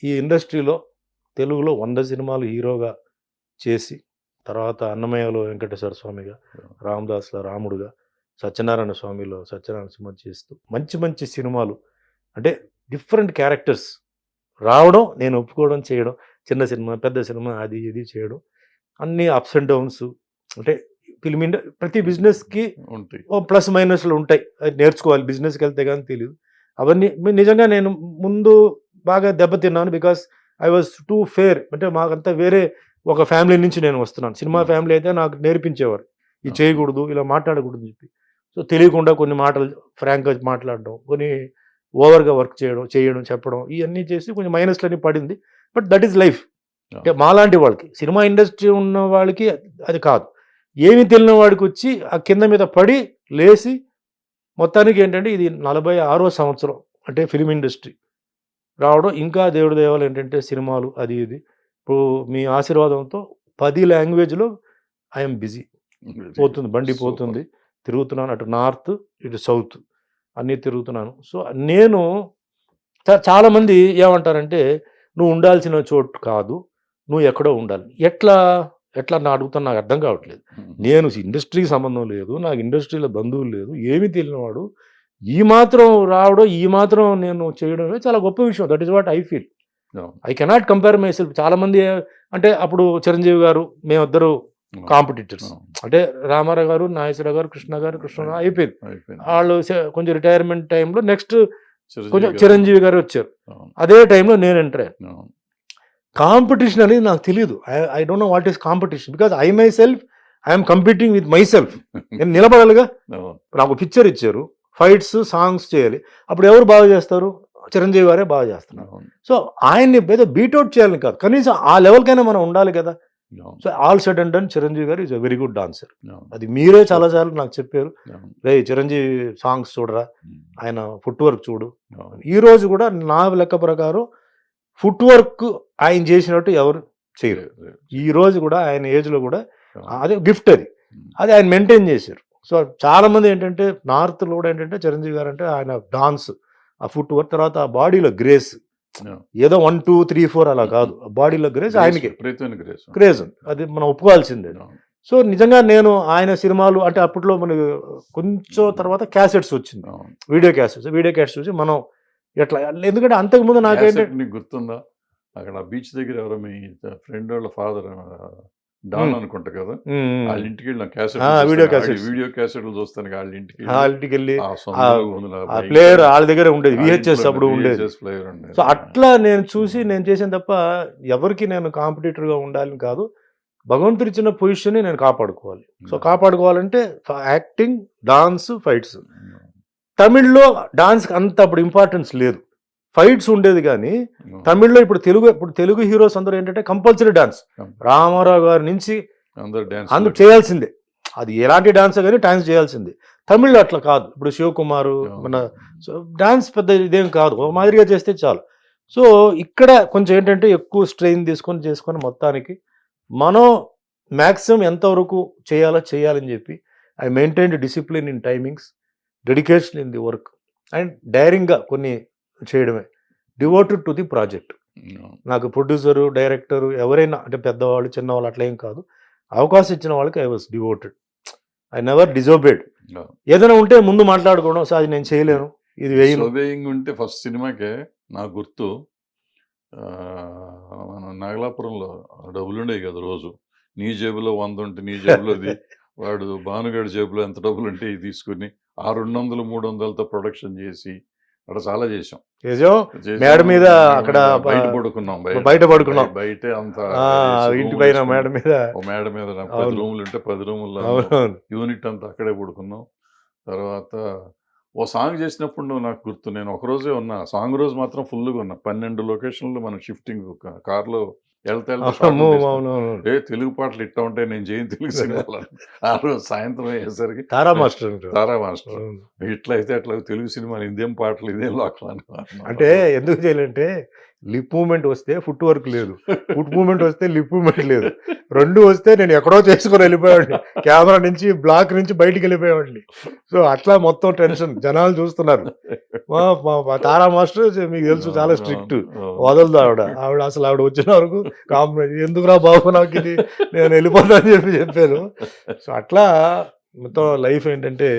ఈ ఇండస్ట్రీలో తెలుగులో 100 సినిమాలు హీరోగా చేసి, తర్వాత అన్నమయ్యలో వెంకటేశ్వర స్వామిగా, రామదాస్‌లో రాముడుగా, సత్యనారాయణ స్వామిలో సత్యనారాయణ సినిమా చేస్తూ మంచి మంచి సినిమాలు అంటే డిఫరెంట్ క్యారెక్టర్స్ రావడం, నేను ఒప్పుకోవడం, చేయడం. చిన్న సినిమా, పెద్ద సినిమా అది ఇది చేయడం. అన్నీ అప్స్ అండ్ డౌన్స్ అంటే ప్రతి బిజినెస్‌కి ఉంటాయి. ప్లస్ మైనస్‌లు ఉంటాయి. అది నేర్చుకోవాలి. బిజినెస్‌కి వెళ్తే గాని తెలీదు. అవన్నీ నిజంగా నేను ముందు బాగా దెబ్బతిన్నాను. Because I was too fair. అంటే మాకంతా వేరే ఒక ఫ్యామిలీ నుంచి నేను వస్తున్నాను. సినిమా ఫ్యామిలీ అయితే నాకు నేర్పించేవారు. ఇది చేయకూడదు, ఇలా మాట్లాడకూడదు అని చెప్పి. సో తెలియకుండా కొన్ని మాటలు ఫ్రాంక్‌గా మాట్లాడడం, కొన్ని ఓవర్‌గా వర్క్ చేయడం, చెప్పడం ఇవన్నీ చేసి కొంచెం మైనస్‌లన్నీ పడింది. But that is life. అంటే మాలాంటి వాళ్ళకి, సినిమా ఇండస్ట్రీ ఉన్న వాళ్ళకి అది కాదు. ఏమి తెలియని వాడికి వచ్చి ఆ కింద మీద పడి లేచి మొత్తానికి ఏంటంటే ఇది 46వ సంవత్సరం అంటే ఫిలిం ఇండస్ట్రీ రావడం. ఇంకా దేవుడి దేవాలు ఏంటంటే సినిమాలు అది ఇది. ఇప్పుడు మీ ఆశీర్వాదంతో 10 లాంగ్వేజ్లో ఐఎమ్ బిజీ. పోతుంది, బండి పోతుంది, తిరుగుతున్నాను. అటు నార్త్, ఇటు సౌత్ అన్నీ తిరుగుతున్నాను. సో నేను చాలామంది ఏమంటారంటే నువ్వు ఉండాల్సిన చోటు కాదు, నువ్వు ఎక్కడో ఉండాలి. ఎట్లా నా అడుగుతాను, నాకు అర్థం కావట్లేదు. నేను ఇండస్ట్రీకి సంబంధం లేదు, నాకు ఇండస్ట్రీలో బంధువులు లేదు, ఏమీ తెలియనివాడు ఈ మాత్రం రావడం, ఈ మాత్రం నేను చేయడమే చాలా గొప్ప విషయం. That is what I feel. I cannot compare my self. చాలామంది అంటే అప్పుడు చిరంజీవి గారు మేమిద్దరు కాంపిటీటర్స్. అంటే రామారావు గారు, నాగేశ్వరరావు గారు, కృష్ణ అయిపోయింది. వాళ్ళు కొంచెం రిటైర్మెంట్ టైంలో నెక్స్ట్ కొంచెం చిరంజీవి గారు వచ్చారు. అదే టైంలో నేను ఎంటర్ అయ్యాను. కాంపిటీషన్ అనేది నాకు తెలియదు. I don't know what is competition. Because I my self I'm competing with my self. నేను నిలబడాలిగా. నాకు పిక్చర్ ఇచ్చారు, ఫైట్స్, సాంగ్స్ చేయాలి. అప్పుడు ఎవరు బాగా చేస్తారు? చిరంజీవి గారే బాగా చేస్తున్నారు. సో ఆయన్ని ఏదో బీట్అవుట్ చేయాలని కాదు, కనీసం ఆ లెవెల్కైనా మనం ఉండాలి కదా. So all said and done Chiranjeevi గారు is a very good dancer. అది మీరే చాలాసార్లు నాకు చెప్పారు, రే చిరంజీవి సాంగ్స్ చూడరా, ఆయన ఫుట్ వర్క్ చూడు. ఈ రోజు కూడా నా లెక్క ప్రకారం ఫుట్ వర్క్ ఆయన చేసినట్టు ఎవరు చేయరు. ఈ రోజు కూడా ఆయన ఏజ్లో కూడా అదే గిఫ్ట్, అది ఆయన మెయింటైన్ చేశారు. సో చాలా మంది ఏంటంటే నార్త్లో కూడా ఏంటంటే చిరంజీవి గారు అంటే ఆయన డాన్స్, ఆ ఫుట్ వర్క్, తర్వాత ఆ బాడీలో గ్రేస్, ఏదో 1, 2, 3, 4 అలా కాదు, బాడీలో గ్రేస్ ఆయనకి క్రేజ్, అది మనం ఒప్పుకోవాల్సిందే. సో నిజంగా నేను ఆయన సినిమాలు అంటే అప్పట్లో మనకి కొంచెం తర్వాత క్యాసెట్స్ వచ్చింది, వీడియో క్యాసెట్స్ వచ్చి మనం ఎట్లా, ఎందుకంటే అంతకుముందు నాకేంటంటే గుర్తుందా, అక్కడ బీచ్ దగ్గర ఎవరో మీ ఫ్రెండ్ వాళ్ళ ఫాదర్ డాన్ అనుకుంటా కదా, వాళ్ళ ఇంటికి వెళ్ళిన వీడియో క్యాసెట్లు చూస్తాను. వాళ్ళ ఇంటికి వెళ్ళి ప్లేయర్ వాళ్ళ దగ్గర ఉండేది, VHS అప్పుడు ఉండేది. సో అట్లా నేను చూసి నేను చేసాను తప్ప ఎవరికి నేను కాంపిటీటర్గా ఉండాలని కాదు. భగవంతుడు ఇచ్చిన పొజిషన్ని నేను కాపాడుకోవాలి. సో కాపాడుకోవాలంటే యాక్టింగ్, డాన్స్, ఫైట్స్. తమిళ్లో డాన్స్కి అంత అప్పుడు ఇంపార్టెన్స్ లేదు, ఫైట్స్ ఉండేది. కానీ తమిళ్లో ఇప్పుడు తెలుగు హీరోస్ అందరూ ఏంటంటే కంపల్సరీ డాన్స్. రామారావు గారి నుంచి అందరూ చేయాల్సిందే, అది ఎలాంటి డాన్స్ కానీ డాన్స్ చేయాల్సిందే. తమిళ్లో అట్లా కాదు. ఇప్పుడు శివకుమారు మన డాన్స్ పెద్ద ఇదేం కాదు, ఒక మాదిరిగా చేస్తే చాలు. సో ఇక్కడ కొంచెం ఏంటంటే ఎక్కువ స్ట్రెయిన్ చేసుకొని మొత్తానికి మనం మ్యాక్సిమం ఎంతవరకు చేయాలని చెప్పి I maintain discipline in timings, dedication in the work and డైరింగ్గా కొన్ని చేయడమే, డివోటెడ్ టు ది ప్రాజెక్ట్. నాకు ప్రొడ్యూసరు, డైరెక్టరు ఎవరైనా అంటే పెద్దవాళ్ళు, చిన్నవాళ్ళు అట్లా ఏం కాదు, అవకాశం ఇచ్చిన వాళ్ళకి I was devoted. I never disobeyed. ఏదైనా ఉంటే ముందు మాట్లాడుకోవడం, సో అది నేను చేయలేను, ఇది వేయింగ్ ఉంటే ఫస్ట్ సినిమాకే నాకు గుర్తు, మన నాగలాపురంలో డబ్బులు ఉండేవి కదా, రోజు నీ జేబులో 100 ఉంటే నీ జేబులోది, వాడు భానుగాడి జేబులో ఎంత డబ్బులు ఉంటే ఇది తీసుకుని ఆ 200, 300తో ప్రొడక్షన్ చేసి అక్కడ చాలా చేసాం. మేడ మీద అక్కడ బయట పడుకున్నాం, బయటే అంత ఇంటి పైన మేడ మీద 10 రూములు ఉంటే 10 రూముల్లో యూనిట్ అంతా అక్కడే పడుకున్నాం. తర్వాత ఓ సాంగ్ చేసినప్పుడు నువ్వు నాకు గుర్తు, నేను ఒకరోజే ఉన్నా, సాంగ్ రోజు మాత్రం ఫుల్గా ఉన్నా. 12 లొకేషన్లు మనం షిఫ్టింగ్ కార్లో వెళ్తే తెలుగు పాటలు ఇట్టా ఉంటాయి, నేను చేయను తెలుగు సినిమాలు. ఆ రోజు సాయంత్రం అయ్యేసరికి తారా మాస్టర్ ఇట్లా అయితే అట్లా తెలుగు సినిమాలు ఇదేం పాటలు, ఇదేం లోకల్ అంటే ఎందుకు చేయాలంటే లిప్ మూమెంట్ వస్తే ఫుట్ వర్క్ లేదు, ఫుట్ మూమెంట్ వస్తే లిప్ మూమెంట్ లేదు, రెండు వస్తే నేను ఎక్కడో చేసుకొని వెళ్ళిపోయాడిని, కెమెరా నుంచి బ్లాక్ నుంచి బయటికి వెళ్ళిపోయాడిని. సో అట్లా మొత్తం టెన్షన్, జనాలు చూస్తున్నారు, మా తారా మాస్టర్ మీకు తెలుసు చాలా స్ట్రిక్ట్, వదలదు ఆవిడ అసలు ఆవిడ వచ్చిన వరకు కాంప్రమైజ్, ఎందుకురా బాబు నాకు ఇది, నేను వెళ్ళిపోతా అని చెప్పాను. సో అట్లా మొత్తం లైఫ్ ఏంటంటే